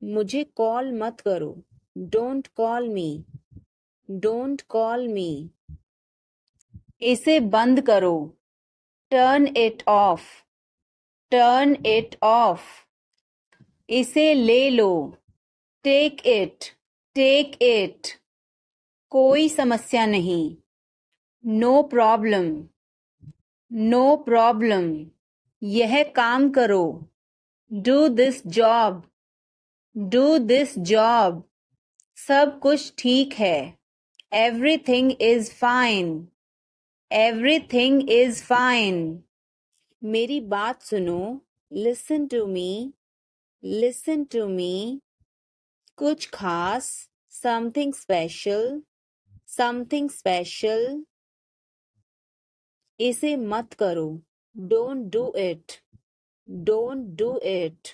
मुझे कॉल मत करो। Don't call me. Don't call me. इसे बंद करो। Turn it off. Turn it off. इसे ले लो। Take it. Take it. कोई समस्या नहीं। No problem. No problem. यह काम करो। Do this job. Do this job. सब कुछ ठीक है। Everything is fine. Everything is fine. मेरी बात सुनो। Listen to me. Listen to me. कुछ खास। Something special. Something special. इसे मत करो। Don't do it. Don't do it.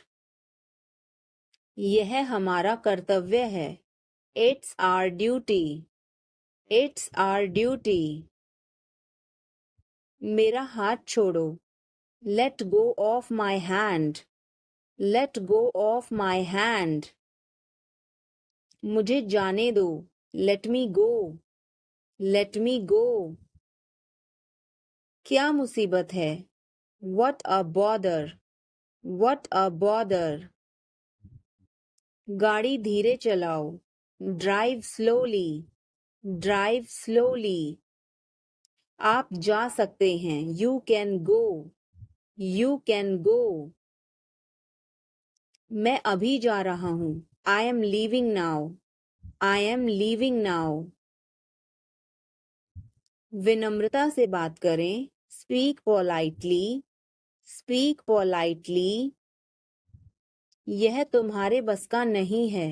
यह हमारा कर्तव्य है। It's our duty. It's our duty. मेरा हाथ छोड़ो। Let go of my hand. Let go of my hand. मुझे जाने दो। Let me go. Let me go. क्या मुसीबत है। What a bother. What a bother. गाड़ी धीरे चलाओ। Drive slowly. Drive slowly. आप जा सकते हैं। You can go. You can go. मैं अभी जा रहा हूँ। I am leaving now. I am leaving now. विनम्रता से बात करें। Speak politely. Speak politely. यह तुम्हारे बस का नहीं है।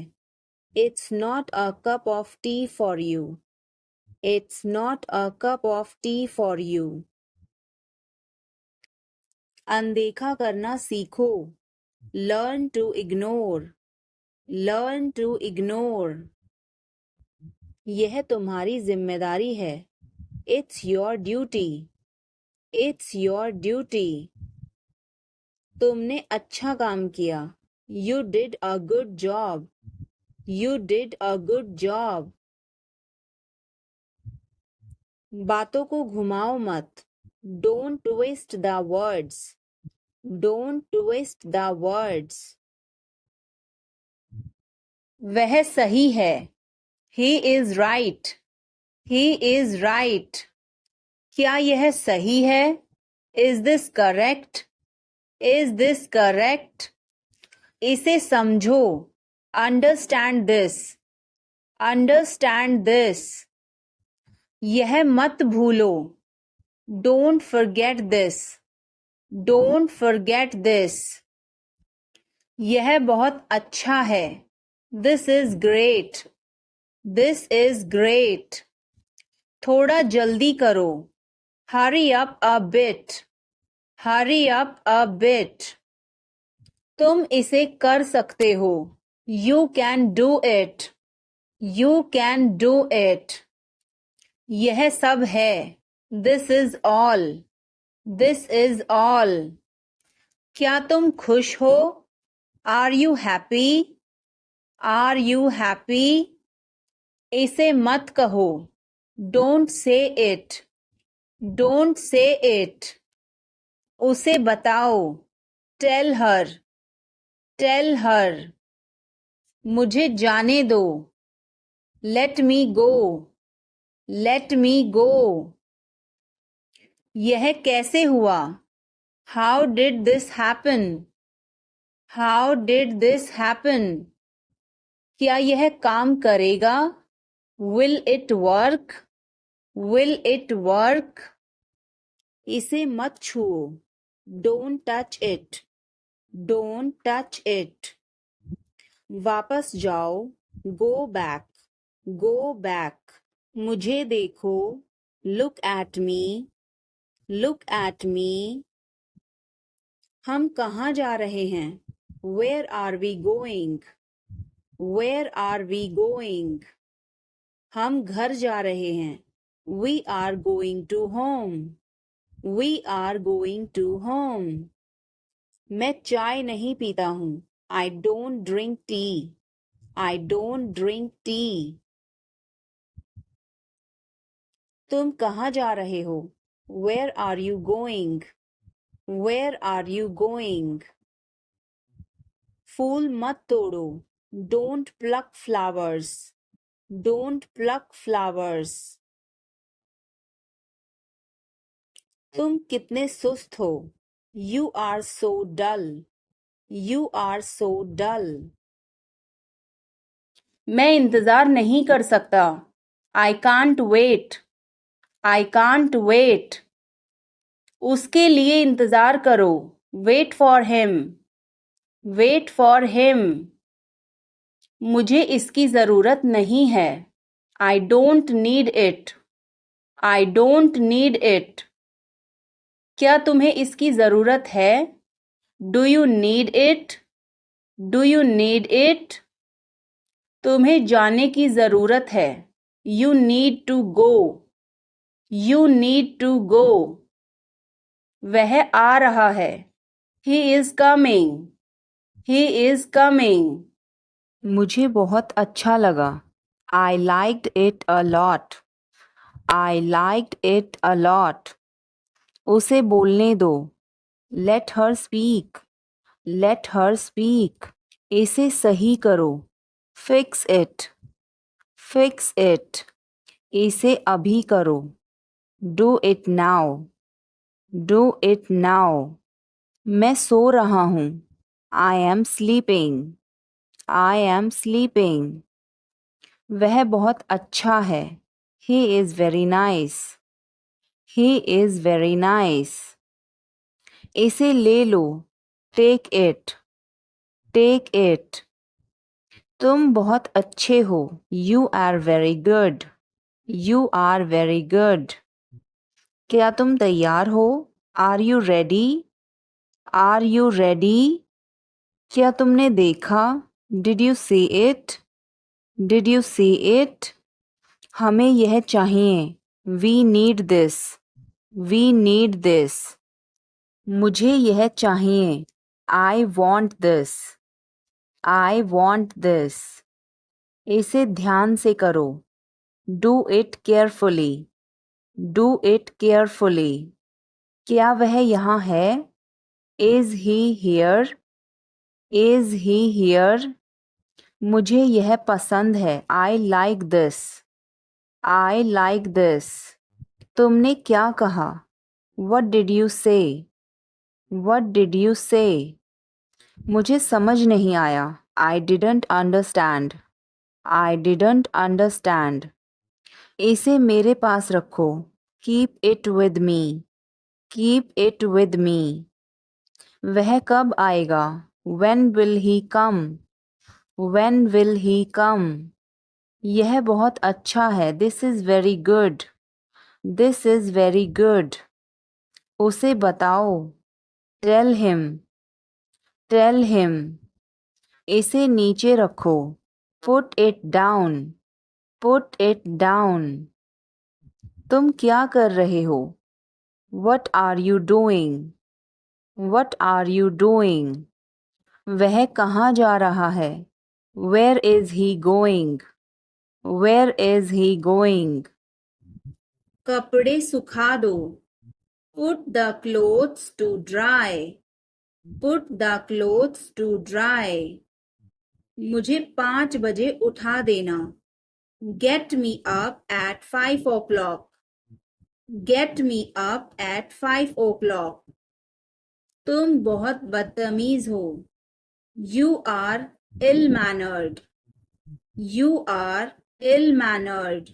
It's not a cup of tea for you. It's not a cup of tea for you. अनदेखा करना सीखो। Learn to ignore. Learn to ignore. यह तुम्हारी जिम्मेदारी है। It's your duty. It's your duty. तुमने अच्छा काम किया। You did a good job. You did a good job. बातों को घुमाओ मत। Don't twist the words. Don't twist the words. वह सही है। He is right. He is right. क्या यह सही है? Is this correct? Is this correct? इसे समझो। Understand this. Understand this. यह मत भूलो। Don't forget this. Don't forget this. यह बहुत अच्छा है। This is great. This is great. थोड़ा जल्दी करो। Hurry up a bit. Hurry up a bit. तुम इसे कर सकते हो। You can do it. You can do it. यह सब है। This is all. This is all. क्या तुम खुश हो? Are you happy? Are you happy? इसे मत कहो। Don't say it. Don't say it. उसे बताओ। Tell her. Tell her. मुझे जाने दो। Let me go. Let me go. यह कैसे हुआ? How did this happen? How did this happen? क्या यह काम करेगा? Will it work? Will it work? इसे मत छुओ। Don't touch it. Don't touch it. वापस जाओ। Go back. Go back. मुझे देखो। Look at me. Look at me. हम कहाँ जा रहे हैं? Where are we going? Where are we going? हम घर जा रहे हैं। We are going to home. We are going to home. मैं चाय नहीं पीता हूँ। I don't drink tea. I don't drink tea. तुम कहाँ जा रहे हो? Where are you going? Where are you going? फूल मत तोड़ो. Don't pluck flowers. Don't pluck flowers. तुम कितने सुस्त हो? You are so dull. You are so dull. मैं इंतजार नहीं कर सकता. I can't wait. I can't wait. उसके लिए इंतजार करो. Wait for him. Wait for him. मुझे इसकी जरूरत नहीं है. I don't need it. I don't need it. क्या तुम्हें इसकी जरूरत है? Do you need it? Do you need it? तुम्हें जाने की जरूरत है. You need to go. You need to go. वह आ रहा है. He is coming. He is coming. मुझे बहुत अच्छा लगा. I liked it a lot. I liked it a lot. उसे बोलने दो. Let her speak. Let her speak. इसे सही करो. Fix it. Fix it. इसे अभी करो. Do it now. Do it now. मैं सो रहा हूँ. I am sleeping. I am sleeping. वह बहुत अच्छा है. He is very nice. He is very nice. इसे ले लो. Take it. Take it. तुम बहुत अच्छे हो. You are very good. You are very good. क्या तुम तैयार हो? Are you ready? Are you ready? क्या तुमने देखा? Did you see it? Did you see it? हमें यह चाहिए. We need this. We need this. मुझे यह चाहिए. I want this. I want this. इसे ध्यान से करो. Do it carefully. Do it carefully. क्या वह यहाँ है? Is he here? Is he here? मुझे यह पसंद है. I like this. I like this. तुमने क्या कहा? What did you say? What did you say? मुझे समझ नहीं आया. I didn't understand. I didn't understand. इसे मेरे पास रखो. Keep it with me. Keep it with me. वह कब आएगा? When will he come? When will he come? यह बहुत अच्छा है. This is very good. This is very good. उसे बताओ. Tell him. Tell him. इसे नीचे रखो. Put it down. Put it down. तुम क्या कर रहे हो? What are you doing? What are you doing? वह कहाँ जा रहा है? Where is he going? Where is he going? कपड़े सुखा दो. Put the clothes to dry. Put the clothes to dry. मुझे 5 बजे उठा देना. Get me up at 5 o'clock. Get me up at 5 o'clock. तुम बहुत बदतमीज हो. You are ill-mannered. You are ill-mannered.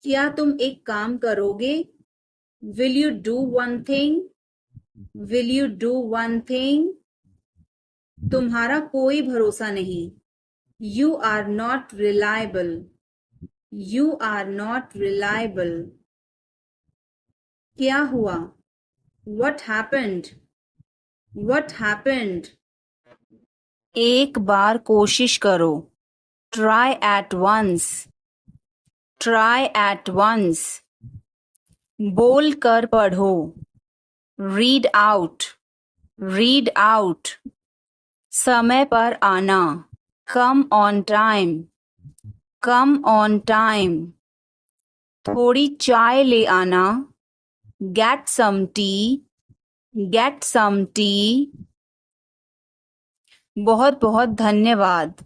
क्या तुम एक काम करोगे? Will you do one thing? Will you do one thing? तुम्हारा कोई भरोसा नहीं. You are not reliable. You are not reliable. क्या हुआ? What happened? What happened? एक बार कोशिश करो. Try at once. Try at once. बोल कर पढ़ो. Read out. Read out. समय पर आना, come on time, come on time. थोड़ी चाय ले आना, get some tea, get some tea. बहुत बहुत धन्यवाद,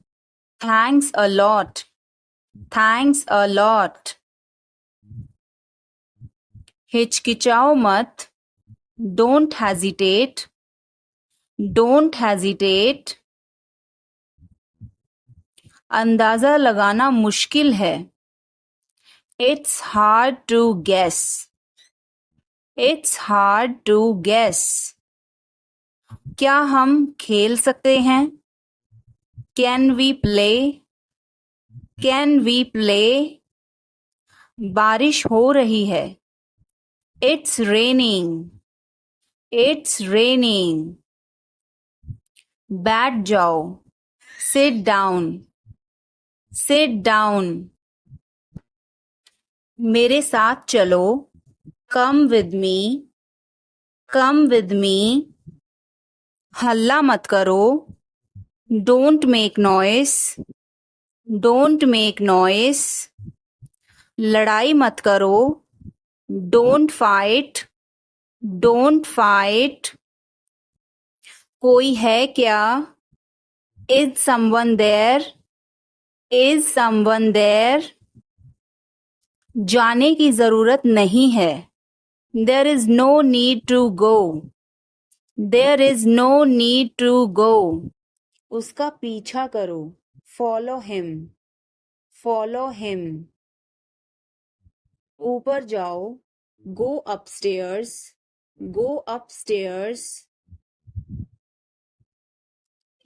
thanks a lot, thanks a lot. हिचकिचाओ मत, don't hesitate, don't hesitate. अंदाजा लगाना मुश्किल है, it's hard to guess, it's hard to guess. क्या हम खेल सकते हैं, can we play, can we play. बारिश हो रही है, it's raining, it's raining. बैठ जाओ, sit down, sit down. मेरे साथ चलो, come with me, come with me. हल्ला मत करो, don't make noise, don't make noise. लड़ाई मत करो, don't fight, don't fight. कोई है क्या, is someone there, is someone there. जाने की जरूरत नहीं है, there is no need to go, there is no need to go. उसका पीछा करो, follow him, follow him. ऊपर जाओ, go upstairs, go upstairs.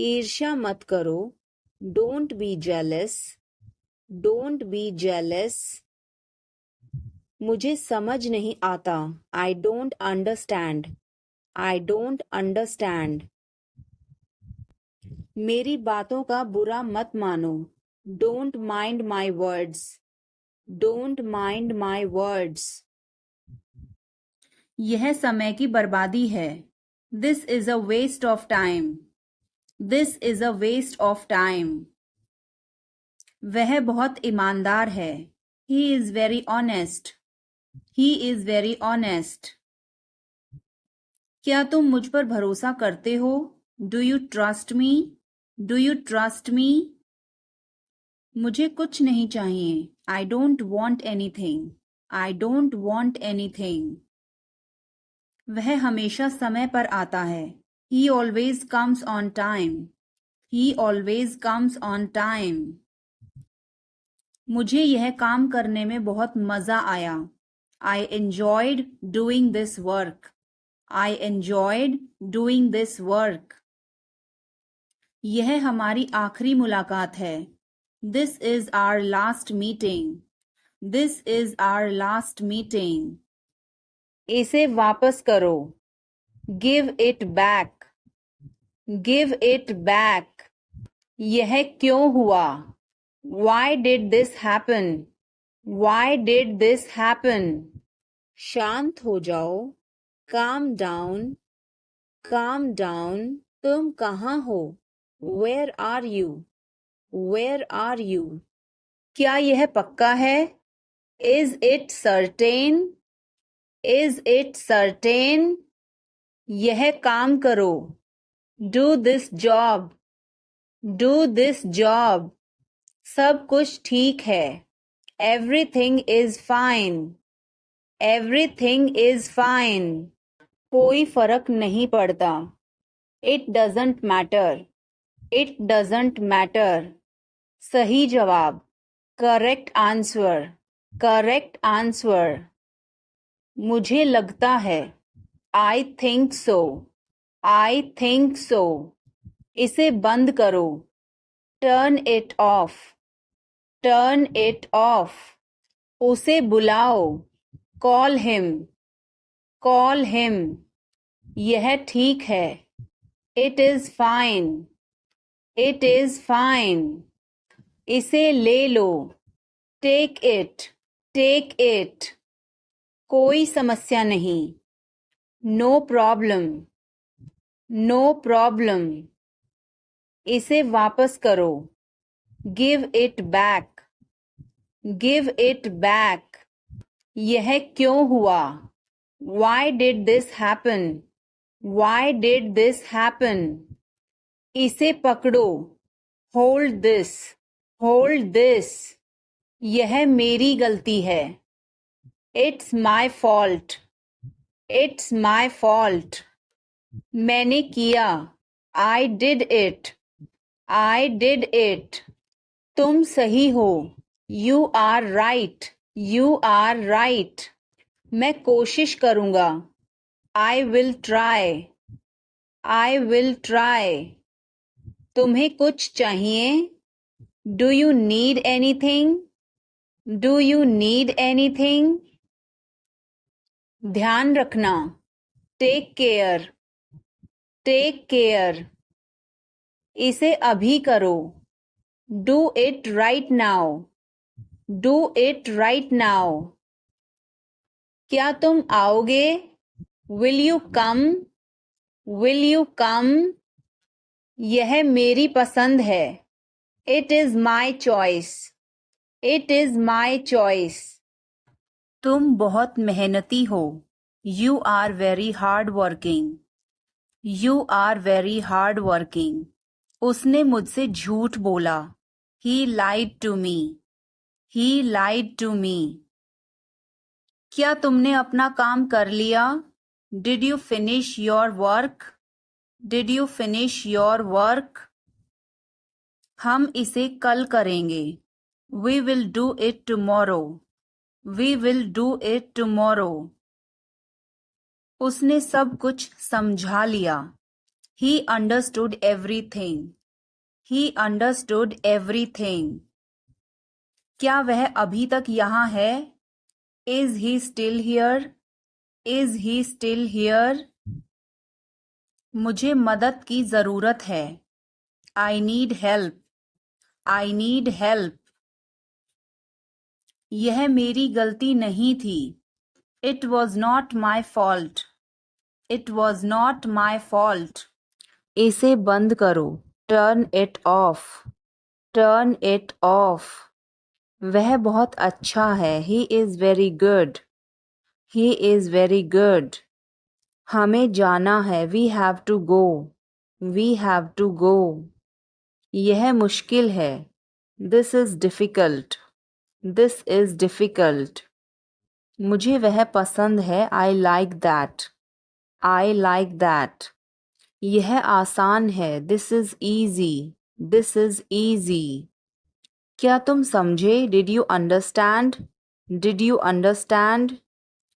ईर्ष्या मत करो, don't be jealous, don't be jealous. मुझे समझ नहीं आता, I don't understand, I don't understand. मेरी बातों का बुरा मत मानो, don't mind my words, don't mind my words. यह समय की बर्बादी है, this is a waste of time, this is a waste of time. वह बहुत ईमानदार है, he is very honest, he is very honest. क्या तुम मुझ पर भरोसा करते हो, do you trust me, do you trust me. मुझे कुछ नहीं चाहिए, I don't want anything, I don't want anything. वह हमेशा समय पर आता है, he always comes on time, he always comes on time. मुझे यह काम करने में बहुत मजा आया, I enjoyed doing this work, I enjoyed doing this work. यह हमारी आखिरी मुलाकात है, this is our last meeting, this is our last meeting. इसे वापस करो, give it back, give it back. यह क्यों हुआ, why did this happen, why did this happen. शांत हो जाओ, calm down, calm down. तुम कहाँ हो, where are you, where are you. क्या यह पक्का है, is it certain, is it certain. यह काम करो, do this job, do this job. सब कुछ ठीक है, everything is fine, everything is fine. कोई फर्क नहीं पड़ता, it doesn't matter, it doesn't matter. सही जवाब, correct answer, correct answer. मुझे लगता है, I think so, I think so. इसे बंद करो, turn it off, turn it off. उसे बुलाओ, call him, call him. यह ठीक है, it is fine, it is fine. इसे ले लो, take it, take it. कोई समस्या नहीं, no problem, no problem. इसे वापस करो. Give it back. Give it back. यह क्यों हुआ? Why did this happen? Why did this happen? इसे पकड़ो. Hold this. Hold this. यह मेरी गलती है. It's my fault. It's my fault. मैंने किया. I did it. I did it. तुम सही हो. You are right. You are right. मैं कोशिश करूंगा. I will try. I will try. तुम्हें कुछ चाहिए? Do you need anything? Do you need anything? ध्यान रखना. Take care. Take care. इसे अभी करो. Do it right now. Do it right now. क्या तुम आओगे? Will you come? Will you come? यह मेरी पसंद है. It is my choice. It is my choice. तुम बहुत मेहनती हो. You are very hard working. You are very hard working. उसने मुझसे झूठ बोला. He lied to me. He lied to me. क्या तुमने अपना काम कर लिया? Did you finish your work? Did you finish your work? हम इसे कल करेंगे. We will do it tomorrow. We will do it tomorrow. उसने सब कुछ समझा लिया. He understood everything. He understood everything. क्या वह अभी तक यहाँ है? Is he still here? Is he still here? मुझे मदद की जरूरत है. I need help. I need help. यह मेरी गलती नहीं थी. It was not my fault. It was not my fault. इसे बंद करो. Turn it off. Turn it off. वह बहुत अच्छा है. He is very good. He is very good. हमें जाना है. We have to go. We have to go. यह मुश्किल है. This is difficult. This is difficult. मुझे वह पसंद है. I like that. I like that. यह आसान है. This is easy. This is easy. क्या तुम समझे? Did you understand? Did you understand?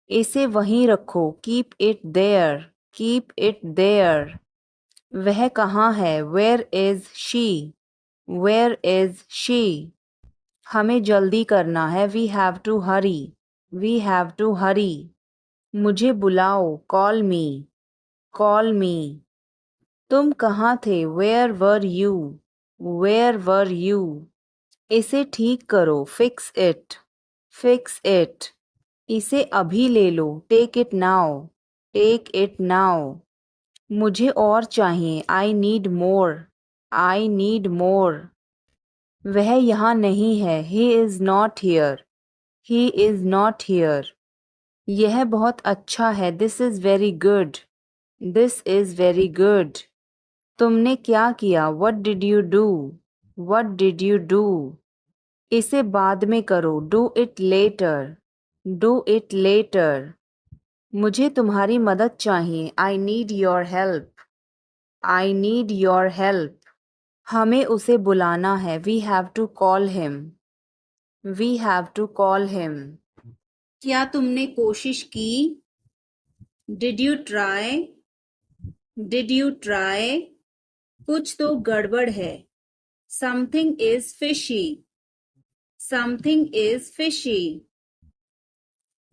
इसे वहीं रखो. Keep it there. Keep it there. वह कहाँ है? Where is she? Where is she? हमें जल्दी करना है. We have to hurry. We have to hurry. मुझे बुलाओ. Call me. Call me. तुम कहाँ थे? Where were you? Where were you? इसे ठीक करो. Fix it. Fix it. इसे अभी ले लो. Take it now. Take it now. मुझे और चाहिए. I need more. I need more. वह यहाँ नहीं है. He is not here. He is not here. यह बहुत अच्छा है. This is very good. This is very good. तुमने क्या किया? What did you do? What did you do? इसे बाद में करो. Do it later. Do it later. मुझे तुम्हारी मदद चाहिए. I need your help. I need your help. हमें उसे बुलाना है. We have to call him. We have to call him. क्या तुमने कोशिश की? Did you try? Did you try? कुछ तो गड़बड़ है. Something is fishy. Something is fishy.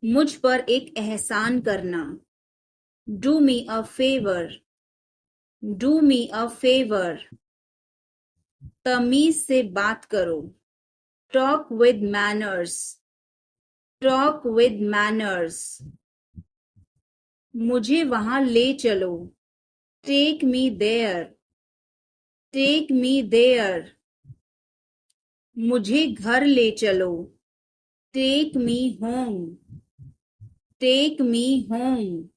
मुझ पर एक एहसान करना. Do me a favor. Do me a favor. तमीज से बात करो. Talk with manners. Talk with manners. मुझे वहां ले चलो. Take me there. Take me there, मुझे घर ले चलो। Take me home, take me home,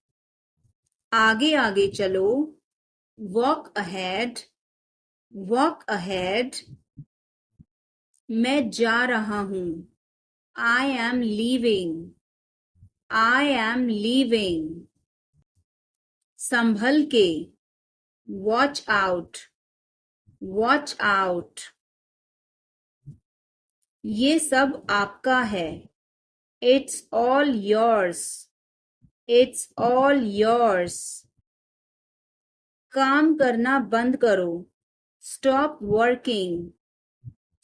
आगे आगे चलो। वॉक अहेड, वॉक अहेड, मैं जा रहा हूं। I am leaving, I am leaving, संभल के। वॉच आउट, वॉच आउट, ये सब आपका है। It's all yours, it's all yours, काम करना बंद करो। स्टॉप वर्किंग,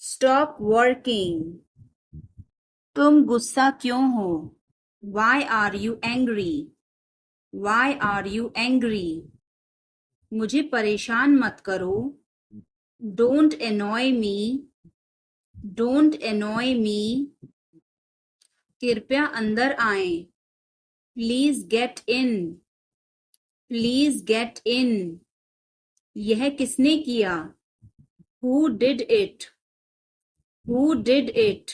स्टॉप वर्किंग, तुम गुस्सा क्यों हो? Why are you angry, why are you angry, मुझे परेशान मत करो। Don't annoy me, don't annoy me, कृपया अंदर आए। Please get in, please get in, यह किसने किया? Who did it, who did it,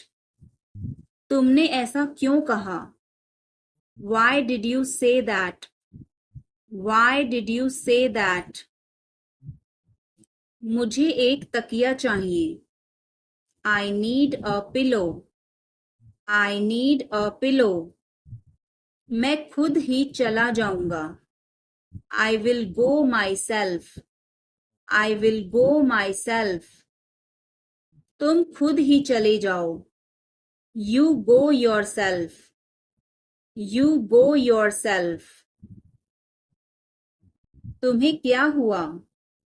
तुमने ऐसा क्यों कहा? Why did you say that, why did you say that, मुझे एक तकिया चाहिए। I need a pillow, I need a pillow, मैं खुद ही चला जाऊंगा। I will go myself, I will go myself, तुम खुद ही चले जाओ। You go yourself, you go yourself, तुम्हें क्या हुआ?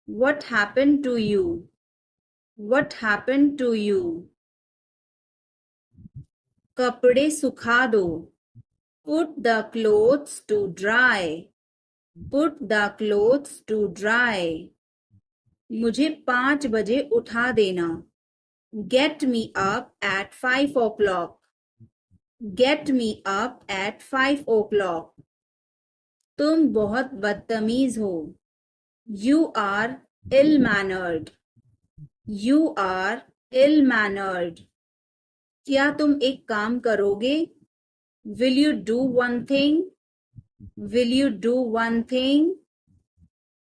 What happen to you, what happen to you, कपड़े सुखा दो। Put the clothes to dry, put the clothes to dry, मुझे 5 बजे उठा देना। Get me up at 5 o'clock, get me up at 5 o'clock, तुम बहुत बदतमीज हो। You are ill mannered, you are ill mannered, क्या तुम एक काम करोगे? Will you do one thing, will you do one thing,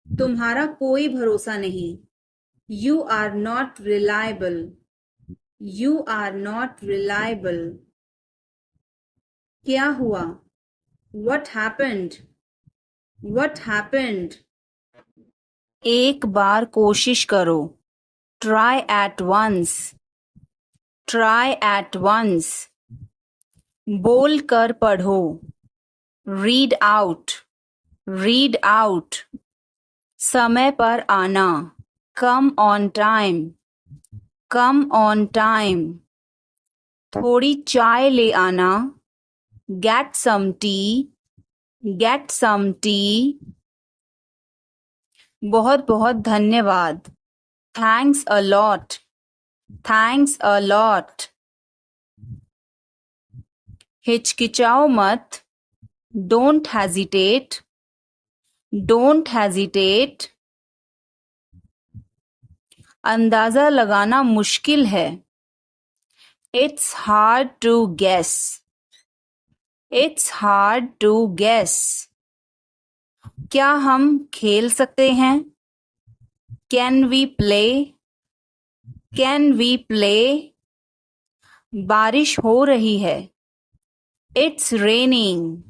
तुम्हारा कोई भरोसा नहीं। You are not reliable, you are not reliable, क्या हुआ? वट हैपेंड, वट हैपेंड, एक बार कोशिश करो। Try at once, try at once, बोल कर पढ़ो। रीड आउट, रीड आउट, समय पर आना। Come on time, come on time, थोड़ी चाय ले आना। Get some tea, get some tea, बहुत बहुत धन्यवाद। Thanks a lot, thanks a lot, हिचकिचाओ मत। डोंट हेजिटेट, डोंट हेजिटेट, अंदाजा लगाना मुश्किल है। It's hard to guess, it's hard to guess, क्या हम खेल सकते हैं? Can we play, can we play, बारिश हो रही है। इट्स रेनिंग,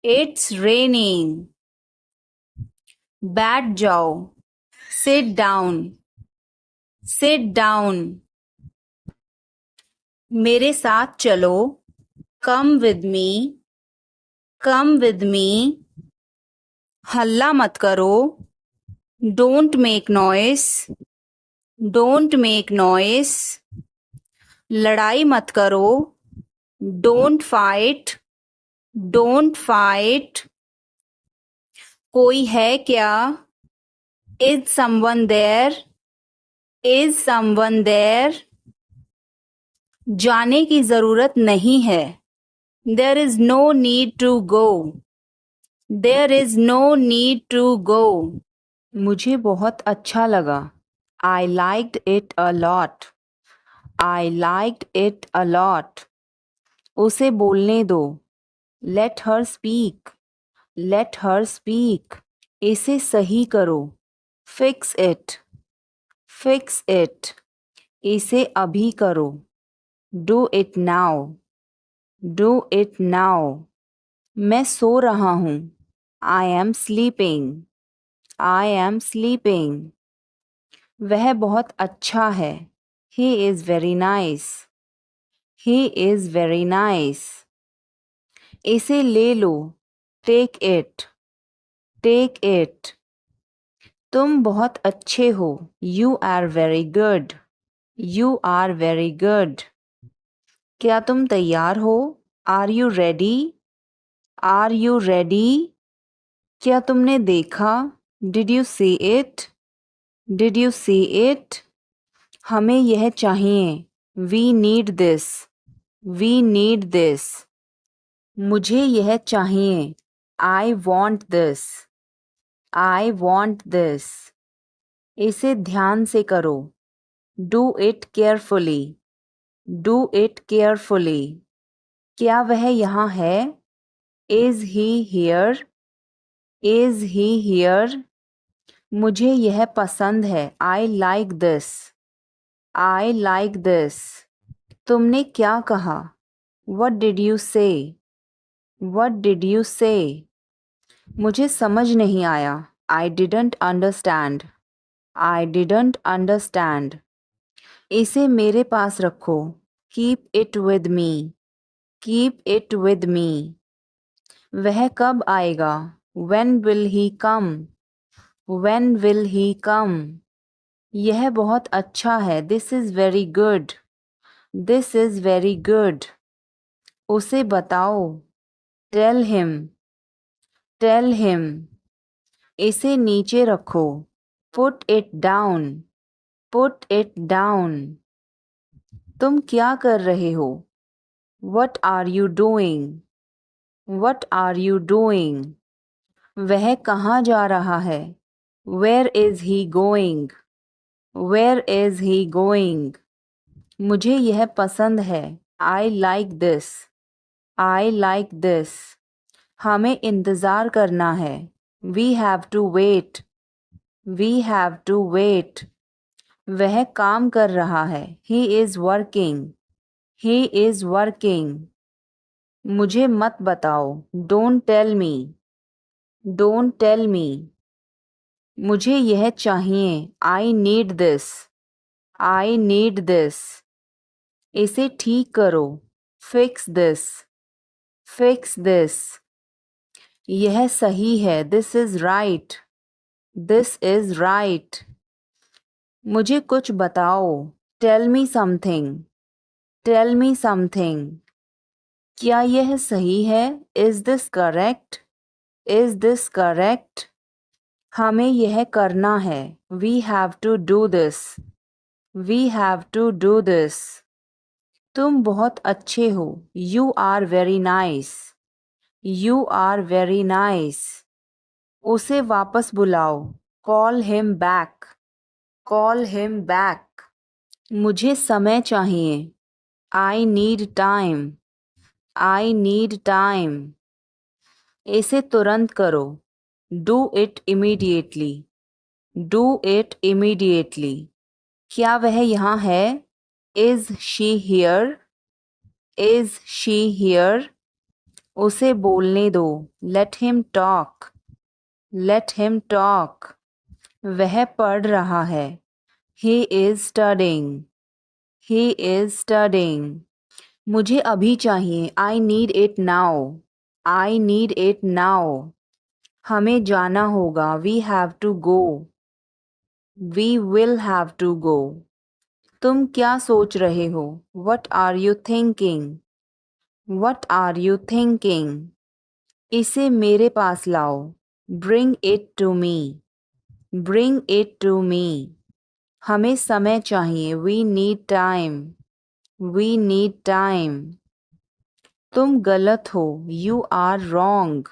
इट्स रेनिंग, बैठ जाओ। सिट डाउन, सिट डाउन, मेरे साथ चलो। Come with me, come with me, हल्ला मत करो। Don't make noise, don't make noise, लड़ाई मत करो। डोंट फाइट, डोंट फाइट, कोई है क्या? Is someone there, is someone there, जाने की जरूरत नहीं है। There is no need to go, there is no need to go, मुझे बहुत अच्छा लगा. I liked it a lot. I liked it a lot. उसे बोलने दो. Let her speak. Let her speak. इसे सही करो. Fix it. Fix it. इसे अभी करो. Do it now. Do it now. मैं सो रहा हूँ. I am sleeping. I am sleeping. वह बहुत अच्छा है. He is very nice. He is very nice. इसे ले लो. Take it. Take it. तुम बहुत अच्छे हो. You are very good. You are very good. क्या तुम तैयार हो? Are you ready? Are you ready? क्या तुमने देखा? Did you see it? Did you see it? हमें यह चाहिए. We need this. We need this. मुझे यह चाहिए. I want this. I want this. इसे ध्यान से करो. Do it carefully. Do it carefully. क्या वह यहाँ है? Is he here? Is he here? मुझे यह पसंद है. I like this. I like this. तुमने क्या कहा? What did you say? What did you say? मुझे समझ नहीं आया. I didn't understand. I didn't understand. इसे मेरे पास रखो. Keep it with me. Keep it with me. वह कब आएगा? When will he come? When will he come? यह बहुत अच्छा है. This is very good. This is very good. उसे बताओ. Tell him. Tell him. इसे नीचे रखो. Put it down. Put it down. तुम क्या कर रहे हो? What are you doing? What are you doing? वह कहाँ जा रहा है? Where is he going? Where is he going? मुझे यह पसंद है. I like this. I like this. हमें इंतज़ार करना है. We have to wait. We have to wait. वह काम कर रहा है. He is working. He is working. मुझे मत बताओ. Don't tell me. Don't tell me. मुझे यह चाहिए. I need this. I need this. इसे ठीक करो. Fix this. Fix this. यह सही है. This is right. This is right. मुझे कुछ बताओ. Tell me something. Tell me something. क्या यह सही है? Is this correct? Is this correct? हमें यह करना है. We have to do this. We have to do this. तुम बहुत अच्छे हो. You are very nice. You are very nice. उसे वापस बुलाओ. Call him back. Call him back. मुझे समय चाहिए. I need time. I need time. इसे तुरंत करो. Do it immediately. Do it immediately. क्या वह यहाँ है? Is she here? Is she here? उसे बोलने दो. Let him talk. Let him talk. वह पढ़ रहा है. He is studying. He is studying. मुझे अभी चाहिए. I need it now. I need it now. हमें जाना होगा. We have to go. We will have to go. तुम क्या सोच रहे हो? What are you thinking? What are you thinking? इसे मेरे पास लाओ. Bring it to me. Bring it to me. हमें समय चाहिए. We need time. We need time. तुम गलत हो. You are wrong.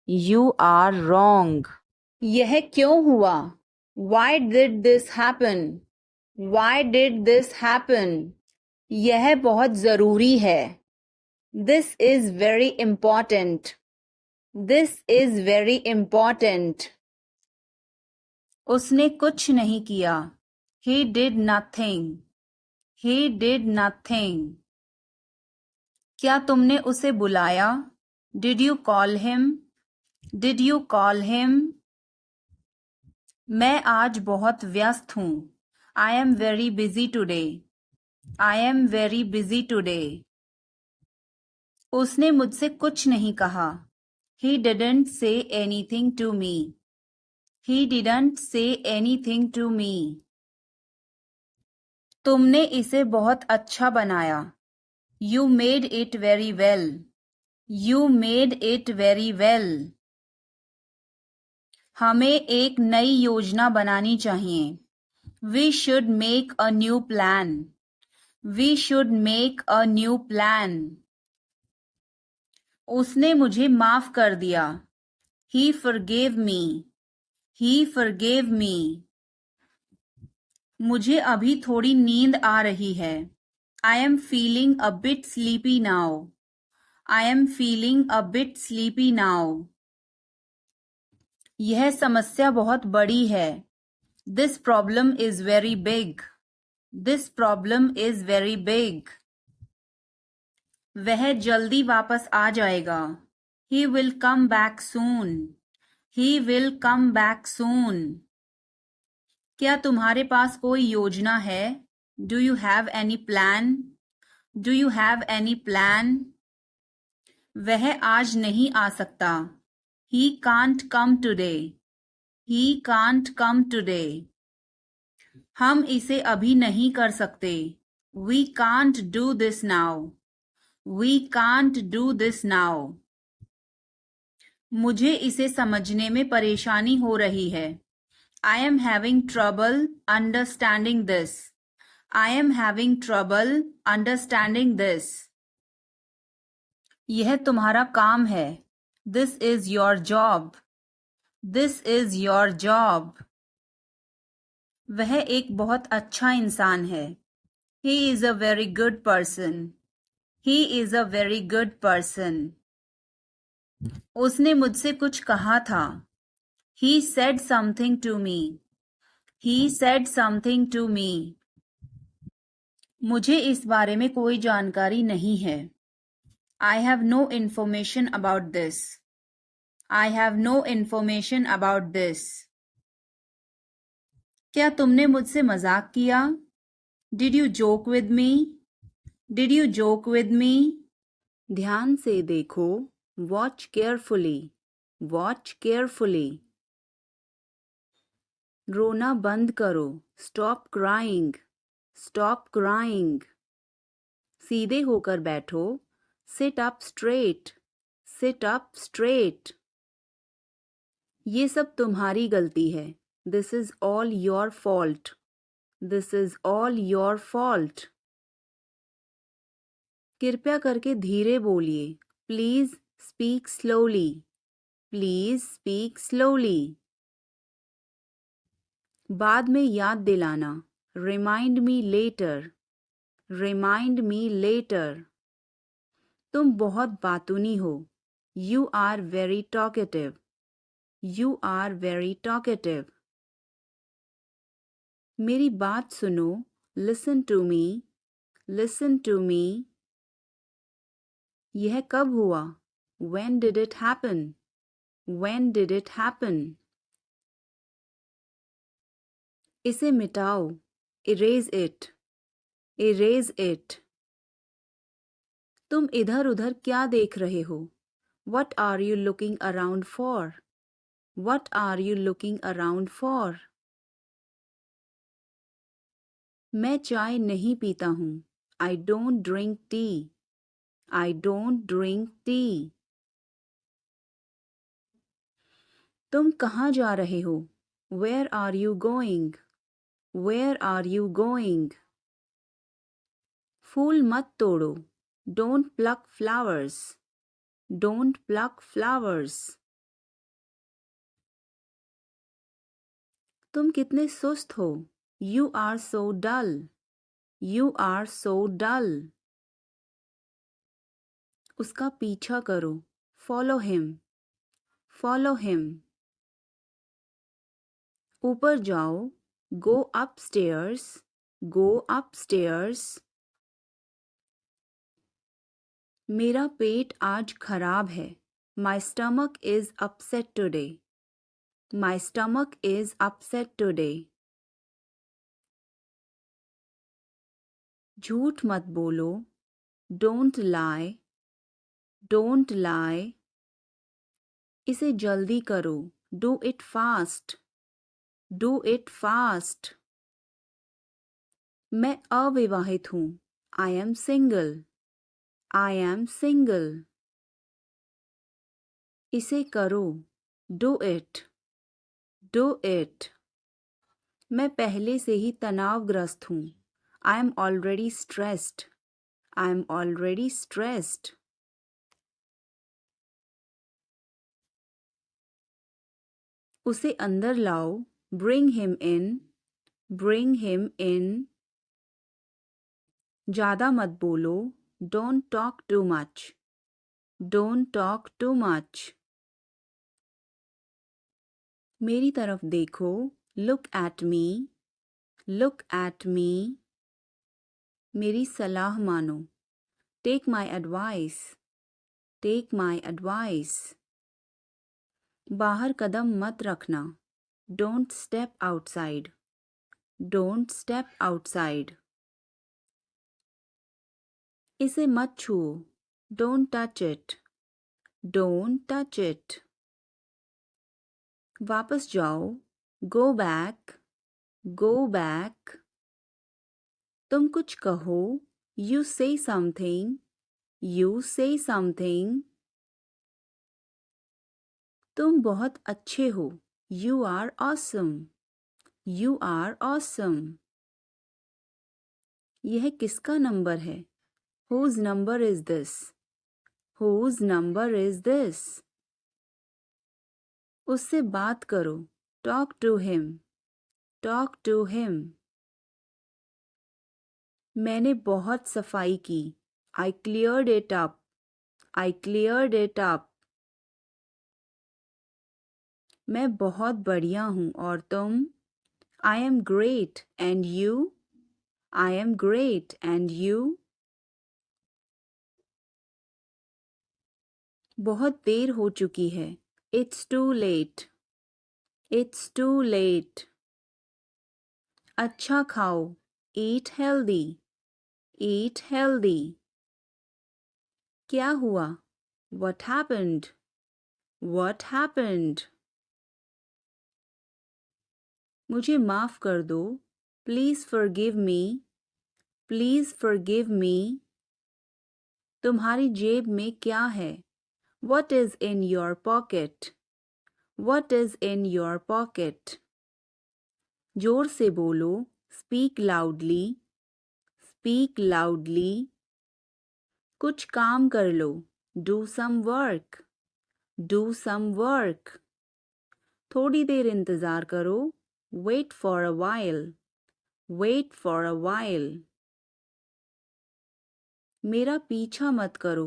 You are wrong. यह क्यों हुआ? Why did this happen? Why did this happen? यह बहुत जरूरी है. This is very important. This is very important. उसने कुछ नहीं किया. He did nothing. He did nothing. क्या तुमने उसे बुलाया? Did you call him? Did you call him? मैं आज बहुत व्यस्त हूँ. I am very busy today. I am very busy today. उसने मुझसे कुछ नहीं कहा. He didn't say anything to me. He didn't say anything to me. तुमने इसे बहुत अच्छा बनाया. You made it very well. You made it very well. हमें एक नई योजना बनानी चाहिए. We should make a new plan. We should make a new plan. उसने मुझे माफ कर दिया. He forgave me. He forgave me. मुझे अभी थोड़ी नींद आ रही है. I am feeling a bit sleepy now. I am feeling a bit sleepy now. यह समस्या बहुत बड़ी है. This problem is very big. This problem is very big. वह जल्दी वापस आ जाएगा. He will come back soon. He will come back soon. क्या तुम्हारे पास कोई योजना है? Do you have any plan? Do you have any plan? वह आज नहीं आ सकता. He can't come today. He can't come today. हम इसे अभी नहीं कर सकते. We can't do this now. We can't do this now. मुझे इसे समझने में परेशानी हो रही है. I am having trouble understanding this. I am having trouble understanding this. यह तुम्हारा काम है. This is your job. This is your job. वह एक बहुत अच्छा इंसान है. He is a very good person. He is a very good person. उसने मुझसे कुछ कहा था. He said something to me. He said something to me. मुझे इस बारे में कोई जानकारी नहीं है. I have no information about this. I have no information about this. क्या तुमने मुझसे मजाक किया? Did you joke with me? Did you joke with me? ध्यान से देखो. Watch carefully. Watch carefully. रोना बंद करो. Stop crying. Stop crying. सीधे होकर बैठो. Sit up straight. Sit up straight. ये सब तुम्हारी गलती है. This is all your fault. This is all your fault. कृपया करके धीरे बोलिए. Please speak slowly. Please speak slowly. बाद में याद दिलाना. Remind me later. Remind me later. तुम बहुत बातूनी हो. You are very talkative. You are very talkative. मेरी बात सुनो. Listen to me. Listen to me. यह कब हुआ? When did it happen? When did it happen? इसे मिटाओ. Erase it. Erase it. तुम इधर उधर क्या देख रहे हो? What are you looking around for? What are you looking around for? मैं चाय नहीं पीता हूँ. I don't drink tea. I don't drink tea. तुम कहाँ जा रहे हो? Where are you going? Where are you going? फूल मत तोड़ो. Don't pluck flowers. Don't pluck flowers. तुम कितने सुस्त हो। You are so dull. You are so dull. उसका पीछा करो। Follow him. Follow him. ऊपर जाओ। Go upstairs. Go upstairs. मेरा पेट आज खराब है। My stomach is upset today. My stomach is upset today. झूठ मत बोलो। Don't lie. Don't lie. इसे जल्दी करो। Do it fast. Do it fast. मैं अविवाहित हूँ। I am single. I am single. इसे करो। Do it. Do it. मैं पहले से ही तनावग्रस्त हूँ। I am already stressed. I am already stressed. उसे अंदर लाओ। Bring him in. Bring him in. ज़्यादा मत बोलो। Don't talk too much. Don't talk too much. मेरी तरफ देखो। Look at me. Look at me. मेरी सलाह मानो। Take my advice. Take my advice. बाहर कदम मत रखना। Don't step outside. Don't step outside. इसे मत छुओ। Don't touch it. Don't touch it. वापस जाओ। Go back. Go back. तुम कुछ कहो। You say something. You say something. तुम बहुत अच्छे हो। You are awesome. You are awesome. यह किसका नंबर है? Whose number is this? Whose number is this? उससे बात करो। Talk to him. Talk to him. मैंने बहुत सफाई की। I cleared it up. I cleared it up. मैं बहुत बढ़िया हूँ और तुम? I am great. And you? I am great. And you? बहुत देर हो चुकी है। It's too late. It's too late. अच्छा खाओ। Eat healthy. Eat healthy. क्या हुआ? What happened? What happened? मुझे माफ़ कर दो। Please forgive me. Please forgive me. तुम्हारी जेब में क्या है? What is in your pocket? What is in your pocket? जोर से बोलो। Speak loudly. Speak loudly. कुछ काम कर लो। Do some work. Do some work. थोड़ी देर इंतज़ार करो। Wait for a while. Wait for a while. मेरा पीछा मत करो।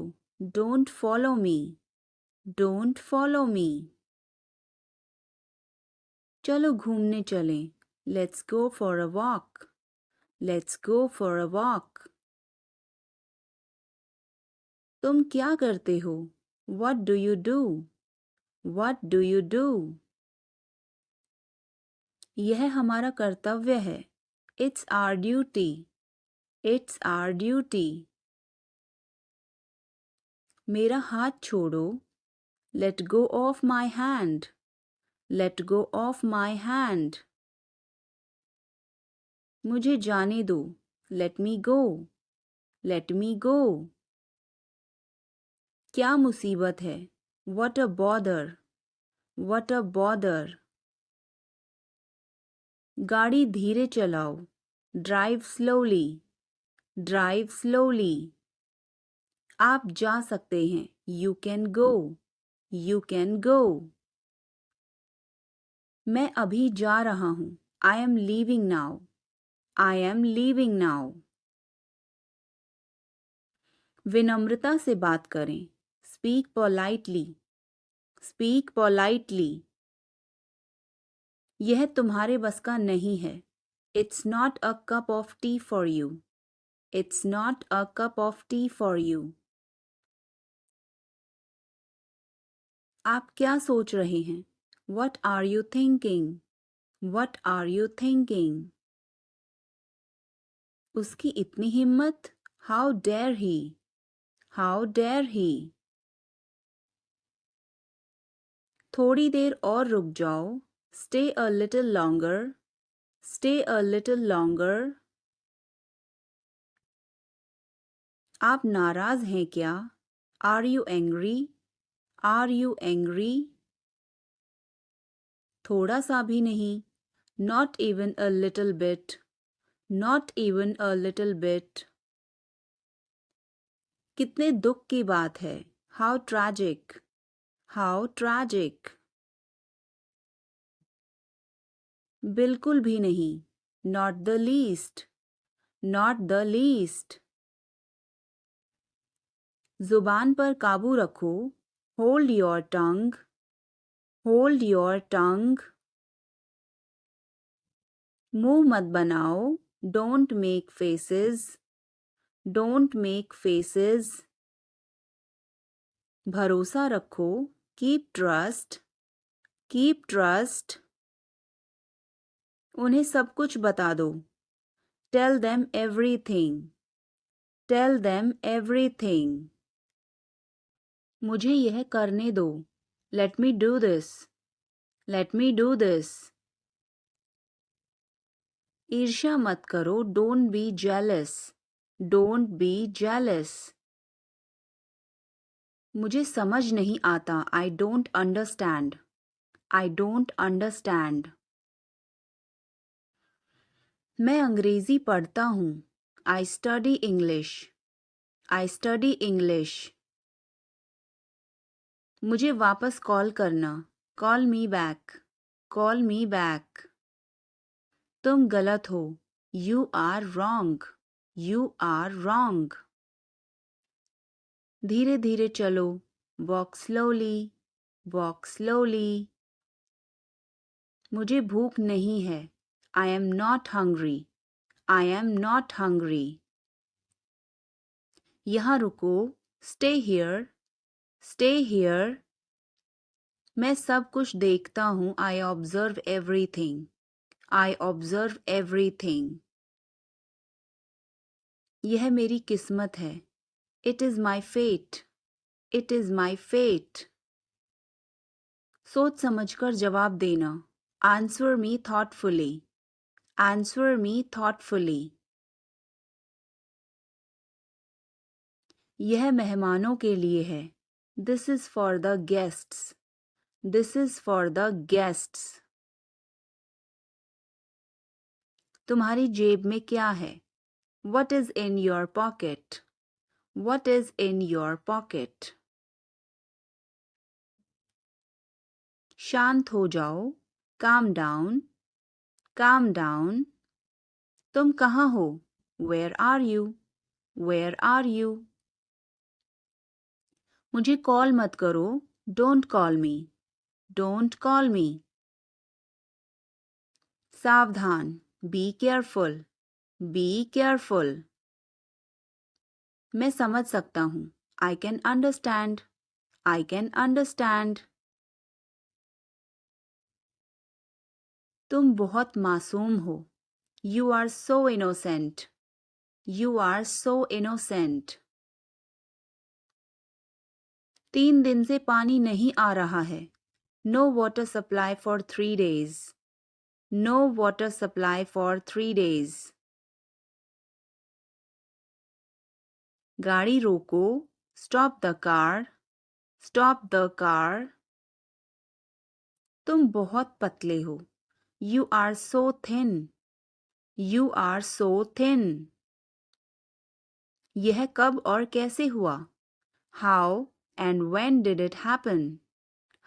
Don't follow me. Don't follow me. चलो घूमने चलें। Let's go for a walk. Let's go for a walk. तुम क्या करते हो? What do you do? What do you do? यह हमारा कर्तव्य है। It's our duty. It's our duty. मेरा हाथ छोड़ो। Let go of my hand. Let go of my hand. मुझे जाने दो। Let me go. Let me go. क्या मुसीबत है? What a bother. What a bother. गाड़ी धीरे चलाओ। Drive slowly. Drive slowly. आप जा सकते हैं। You can go. You can go. मैं अभी जा रहा हूँ. I am leaving now. I am leaving now. विनम्रता से बात करें. Speak politely. Speak politely. यह तुम्हारे बस का नहीं है. It's not a cup of tea for you. It's not a cup of tea for you. आप क्या सोच रहे हैं? What are you thinking? What are you thinking? उसकी इतनी हिम्मत? How dare he? How dare he? थोड़ी देर और रुक जाओ. Stay a little longer. Stay a little longer. आप नाराज हैं क्या? Are you angry? Are you angry? थोड़ा सा भी नहीं. Not even a little bit. Not even a little bit. कितने दुख की बात है. How tragic. How tragic. बिल्कुल भी नहीं. Not the least. Not the least. जुबान पर काबू रखो. Hold your tongue. Hold your tongue. मुंह मत बनाओ. Don't make faces. Don't make faces. भरोसा रखो. Keep trust. Keep trust. उन्हें सब कुछ बता दो. Tell them everything. Tell them everything. मुझे यह करने दो. Let me do this. Let me do this. ईर्ष्या मत करो. Don't be jealous. Don't be jealous. मुझे समझ नहीं आता. I don't understand. I don't understand. मैं अंग्रेजी पढ़ता हूँ. I study English. I study English. मुझे वापस कॉल करना. Call me back. Call me back. तुम गलत हो. You are wrong. You are wrong. धीरे धीरे चलो. Walk slowly. Walk slowly. मुझे भूख नहीं है. I am not hungry. I am not hungry. यहाँ रुको. Stay here. Stay here. मैं सब कुछ देखता हूँ. I observe everything. I observe everything. यह मेरी किस्मत है. It is my fate. It is my fate. सोच समझकर जवाब देना. Answer me thoughtfully. Answer me thoughtfully. यह मेहमानों के लिए है. This is for the guests. This is for the guests. तुम्हारी जेब में क्या है? What is in your pocket? What is in your pocket? शांत हो जाओ. Calm down. Calm down. तुम कहाँ हो? Where are you? Where are you? मुझे कॉल मत करो. Don't call me. Don't call me. सावधान. Be careful. Be careful. मैं समझ सकता हूँ. I can understand. I can understand. तुम बहुत मासूम हो. You are so innocent. You are so innocent. 3 दिन से पानी नहीं आ रहा है. No water supply for 3 days. No water supply for 3 days. गाड़ी रोको. Stop the car. Stop the car. तुम बहुत पतले हो. You are so thin. You are so thin. यह कब और कैसे हुआ? How and when did it happen?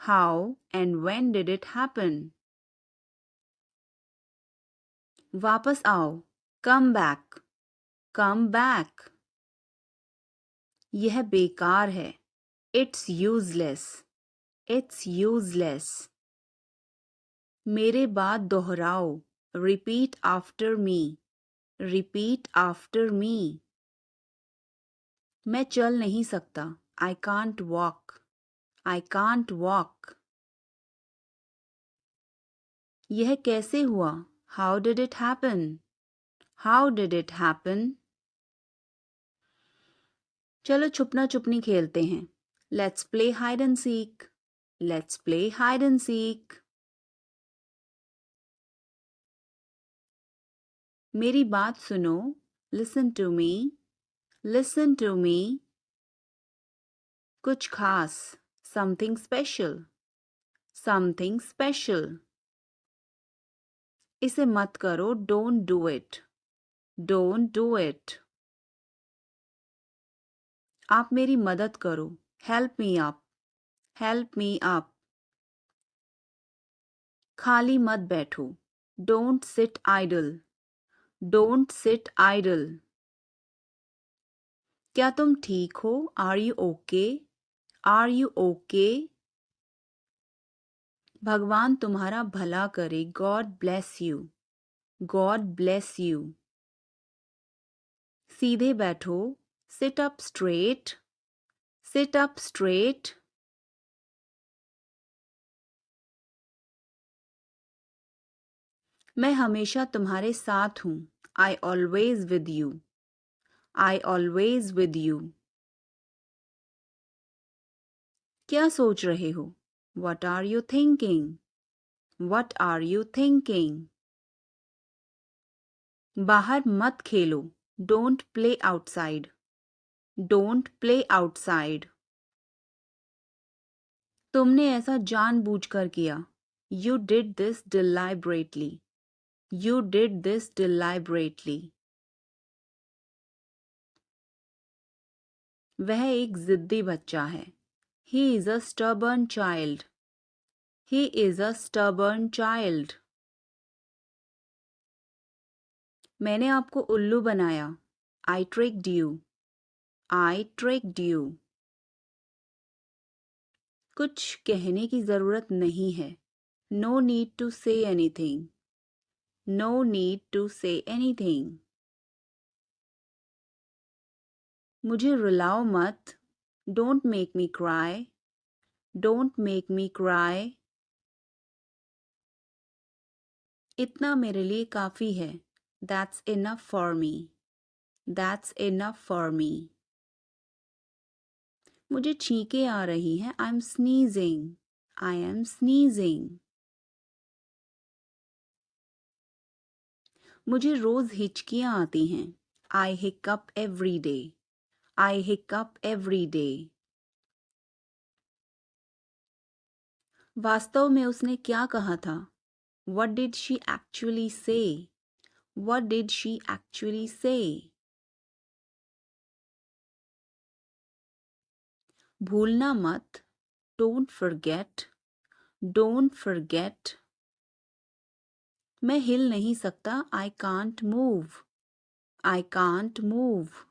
How and when did it happen? वापस आओ, कम बैक, कम बैक। यह बेकार है, इट्स यूजलेस, इट्स यूजलेस। मेरे बाद दोहराओ, repeat after me, repeat after me. मैं चल नहीं सकता, I can't walk, I can't walk. यह कैसे हुआ, how did it happen, how did it happen. चलो छुपना छुपनी खेलते हैं, let's play hide and seek, let's play hide and seek. मेरी बात सुनो, listen to me, listen to me. कुछ खास, समथिंग स्पेशल, समथिंग स्पेशल। इसे मत करो, don't do it, don't do it. आप मेरी मदद करो, help me up, help me up. खाली मत बैठो, don't sit idle, don't sit idle. क्या तुम ठीक हो, are you okay, are you okay. भगवान तुम्हारा भला करे, God bless you, God bless you. सीधे बैठो, sit up straight, sit up straight. मैं हमेशा तुम्हारे साथ हूं, I always with you, I always with you. क्या सोच रहे हो, what are you thinking, what are you thinking. बाहर मत खेलो, don't play outside, don't play outside. तुमने ऐसा जानबूझकर किया, you did this deliberately, you did this deliberately. वह एक जिद्दी बच्चा है, he is a stubborn child, he is a stubborn child. मैंने आपको उल्लू बनाया, I tricked you, I tricked you. कुछ कहने की जरूरत नहीं है, no need to say anything, no need to say anything. मुझे रुलाओ मत, don't make me cry, don't make me cry. इतना मेरे लिए काफी है, that's enough for me, that's enough for me. मुझे छींकें आ रही हैं, I am sneezing, I am sneezing. मुझे रोज हिचकियां आती हैं, आई हिकअप एवरी डे, आई हिकअप एवरी डे। वास्तव में उसने क्या कहा था, what did she actually say, what did she actually say। भूलना मत, don't forget, don't forget। मैं हिल नहीं सकता, I can't move, I can't move।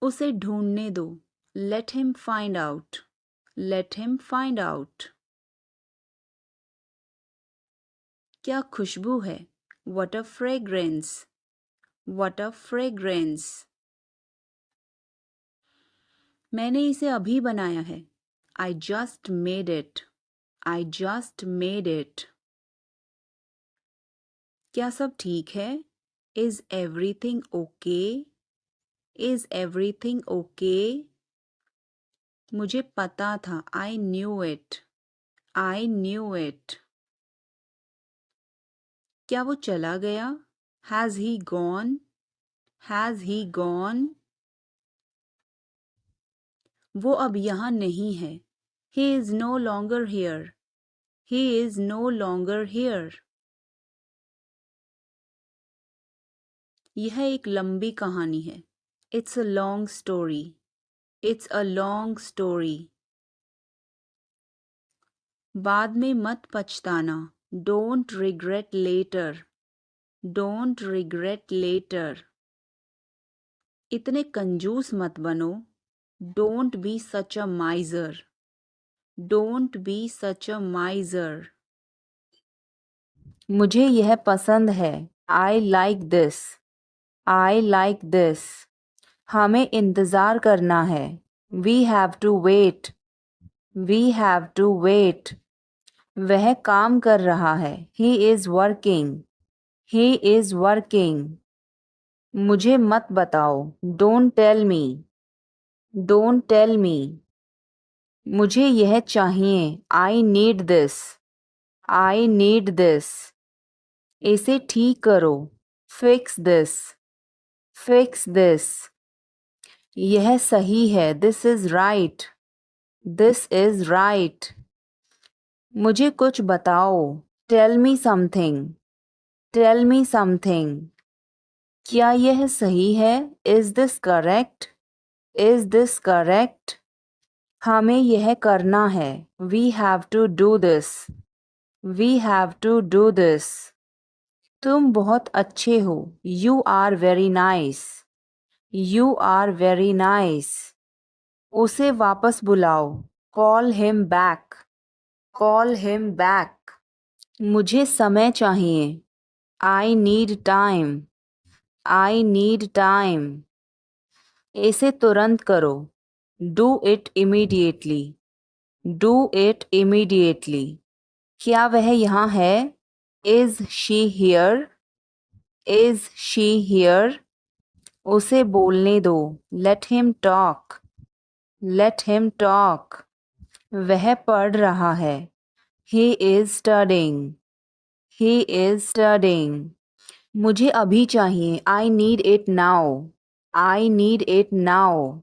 उसे ढूंढने दो, let him find out, let him find out। क्या खुशबू है, what a fragrance, what a fragrance। मैंने इसे अभी बनाया है, I just made it, I just made it। क्या सब ठीक है, Is everything okay, Is everything okay। मुझे पता था, I knew it, I knew it। क्या वो चला गया, Has he gone, Has he gone। वो अब यहाँ नहीं है, He is no longer here, He is no longer here। यह एक लंबी कहानी है, It's a long story, It's a long story। बाद में मत पछताना, Don't regret later. Don't regret later. इतने कंजूस मत बनो. Don't be such a miser. Don't be such a miser. मुझे यह पसंद है. I like this. I like this. हमें इंतज़ार करना है. We have to wait. We have to wait. वह काम कर रहा है. He is working. He is working. मुझे मत बताओ. Don't tell me. Don't tell me. मुझे यह चाहिए. I need this. I need this. इसे ठीक करो. Fix this. Fix this. यह सही है. This is right. This is right. मुझे कुछ बताओ. Tell me something. Tell me something. क्या यह सही है? Is this correct? Is this correct? हमें यह करना है. We have to do this. We have to do this. तुम बहुत अच्छे हो. You are very nice. You are very nice. उसे वापस बुलाओ. Call him back. Call him back. मुझे समय चाहिए. I need time. I need time. इसे तुरंत करो. Do it immediately. Do it immediately. क्या वह यहाँ है? Is she here? Is she here? उसे बोलने दो. Let him talk. Let him talk. वह पढ़ रहा है. He is studying. He is studying. मुझे अभी चाहिए. I need it now. I need it now.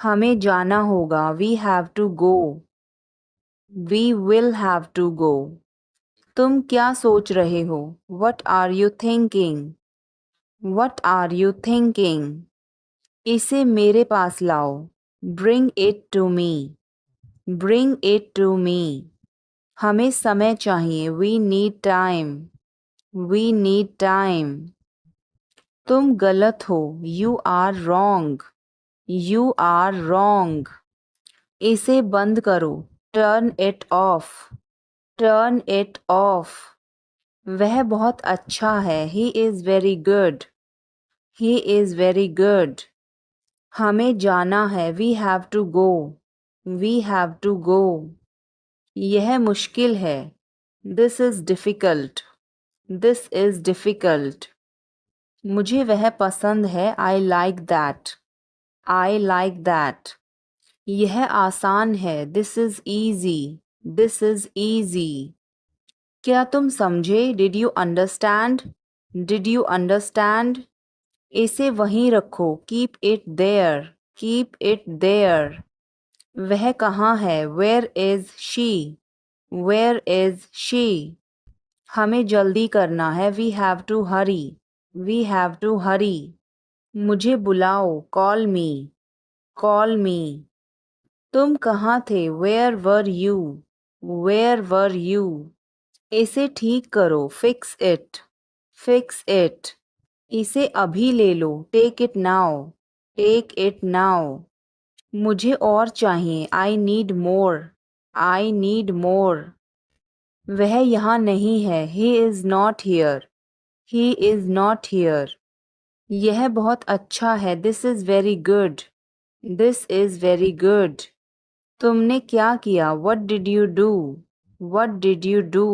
हमें जाना होगा. We have to go. We will have to go. तुम क्या सोच रहे हो? What are you thinking? What are you thinking? इसे मेरे पास लाओ. Bring it to me. Bring it to me. हमें समय चाहिए. We need time. We need time. तुम गलत हो. You are wrong. You are wrong. इसे बंद करो. Turn it off. Turn it off. वह बहुत अच्छा है. He is very good. He is very good. हमें जाना है. We have to go. We have to go. यह मुश्किल है. This is difficult. This is difficult. मुझे वह पसंद है. I like that. I like that. यह आसान है. This is easy. This is easy. क्या तुम समझे? Did you understand? Did you understand? इसे वहीं रखो. Keep it there. Keep it there. वह कहाँ है? Where is she? Where is she? हमें जल्दी करना है. We have to hurry. We have to hurry. मुझे बुलाओ. Call me. Call me. तुम कहाँ थे? Where were you? Where were you? इसे ठीक करो. Fix it. Fix it. इसे अभी ले लो. Take it now. Take it now. मुझे और चाहिए. I need more. I need more. वह यहाँ नहीं है. He is not here. He is not here. यह बहुत अच्छा है. This is very good. This is very good. तुमने क्या किया? What did you do? What did you do?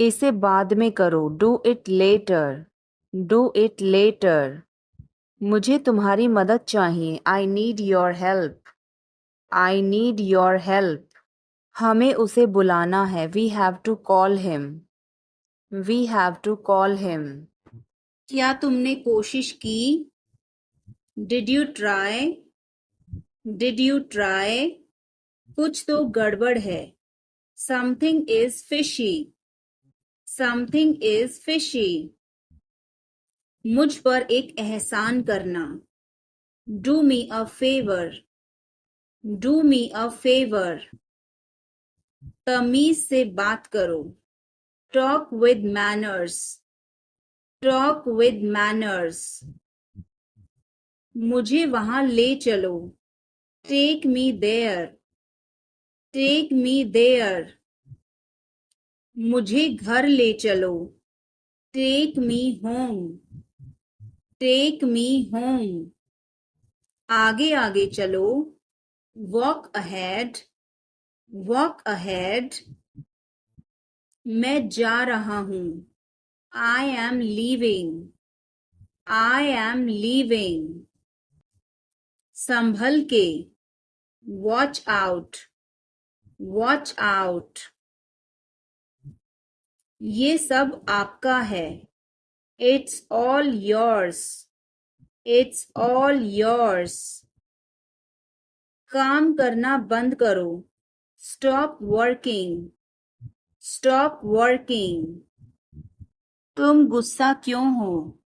इसे बाद में करो. Do it later. Do it later. मुझे तुम्हारी मदद चाहिए. I need your help. I need your help. हमें उसे बुलाना है. We have to call him. We have to call him. क्या तुमने कोशिश की? Did you try? Did you try? कुछ तो गड़बड़ है. Something is fishy. Something is fishy. मुझ पर एक एहसान करना. Do me a favor. Do me a favor. तमीज से बात करो. Talk with manners. Talk with manners. मुझे वहां ले चलो. Take me there. Take me there. मुझे घर ले चलो. Take me home. Take me home. आगे आगे चलो. Walk ahead. Walk ahead. मैं जा रहा हूँ. I am leaving. I am leaving. संभल के. Watch out. Watch out. ये सब आपका है. It's all yours. It's all yours. काम करना बंद करो. Stop working. Stop working. तुम गुस्सा क्यों हो?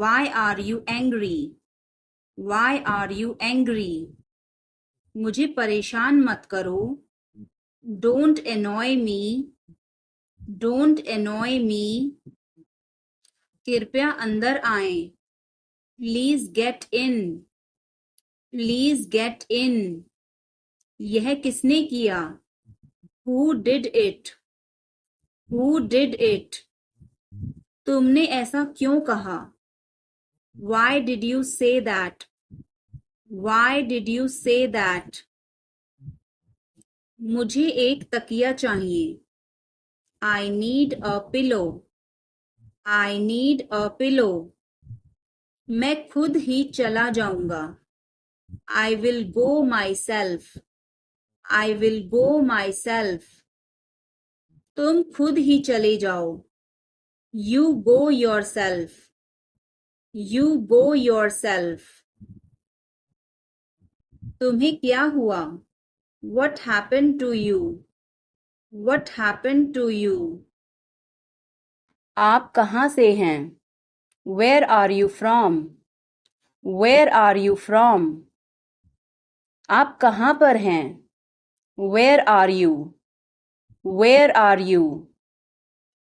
Why are you angry? Why are you angry? मुझे परेशान मत करो. Don't annoy me. Don't annoy me. कृपया अंदर आएं. Please get in. Please get in. यह किसने किया? Who did it? Who did it? तुमने ऐसा क्यों कहा? Why did you say that? Why did you say that? मुझे एक तकिया चाहिए. I need a pillow. I need a pillow. मैं खुद ही चला जाऊंगा. I will go myself. I will go myself. तुम खुद ही चले जाओ. You go yourself. You go yourself. तुम्हें क्या हुआ? What happened to you? What happened to you? आप कहाँ से हैं? Where are you from? Where are you from? आप कहाँ पर हैं? Where are you? Where are you?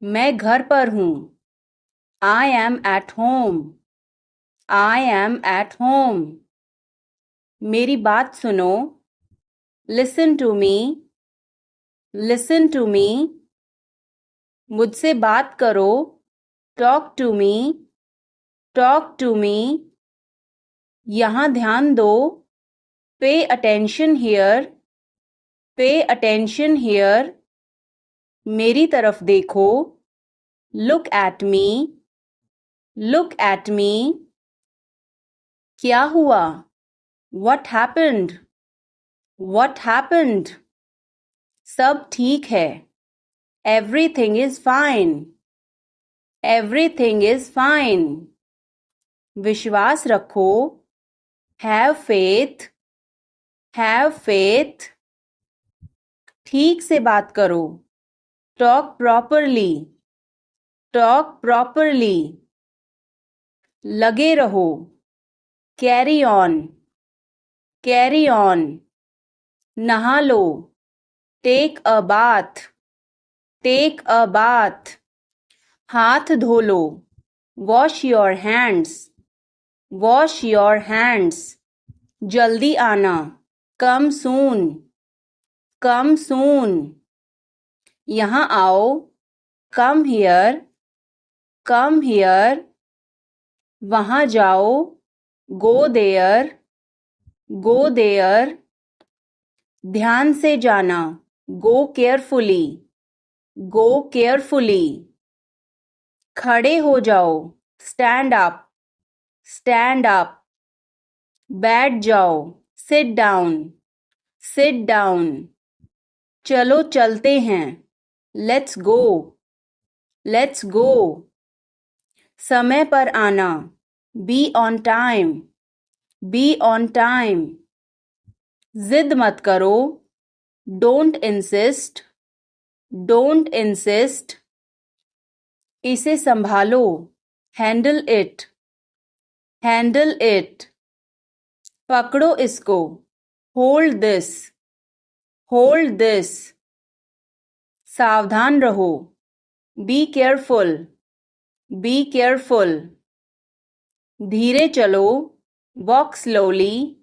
मैं घर पर हूँ. I am at home. I am at home. मेरी बात सुनो. Listen to me. Listen to me. मुझसे बात करो. Talk to me. Talk to me. यहाँ ध्यान दो. Pay attention here. Pay attention here. मेरी तरफ देखो. Look at me. Look at me. क्या हुआ? What happened? What happened? सब ठीक है. Everything is fine. Everything is fine. विश्वास रखो. Have faith. Have faith. ठीक से बात करो. Talk properly. Talk properly. लगे रहो. Carry on. Carry on. नहा लो. Take a bath. Take a bath. हाथ धो लो. Wash your hands. Wash your hands. जल्दी आना. Come soon. Come soon. यहाँ आओ. Come here. Come here. वहाँ जाओ. Go there. Go there. ध्यान से जाना. Go carefully. Go carefully. खड़े हो जाओ. Stand up. Stand up. बैठ जाओ. Sit down. Sit down. चलो चलते हैं. Let's go. Let's go. समय पर आना. Be on time. Be on time. जिद मत करो. Don't insist. Don't insist. इसे संभालो. Handle it. Handle it. पकड़ो इसको. Hold this. Hold this. सावधान रहो. Be careful. Be careful. धीरे चलो. Walk slowly.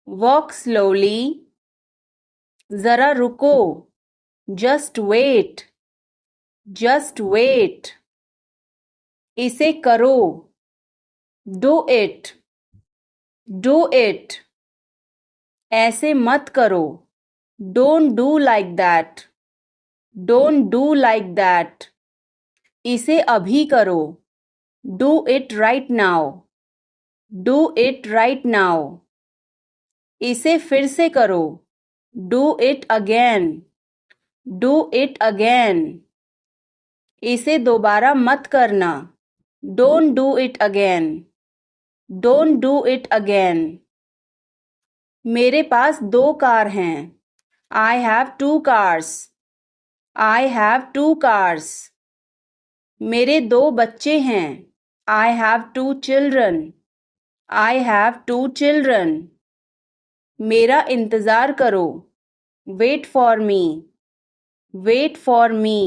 Walk slowly. जरा रुको. Just wait. Just wait. इसे करो. Do it. Do it. ऐसे मत करो. Don't do like that. Don't do like that. इसे अभी करो. Do it right now. Do it right now. इसे फिर से करो. Do it again. Do it again. इसे दोबारा मत करना. Don't do it again. Don't do it again. मेरे पास 2 कार हैं. I have 2 cars. I have 2 cars. मेरे 2 बच्चे हैं. I have 2 children. I have 2 children. मेरा इंतज़ार करो. Wait for me. Wait for me.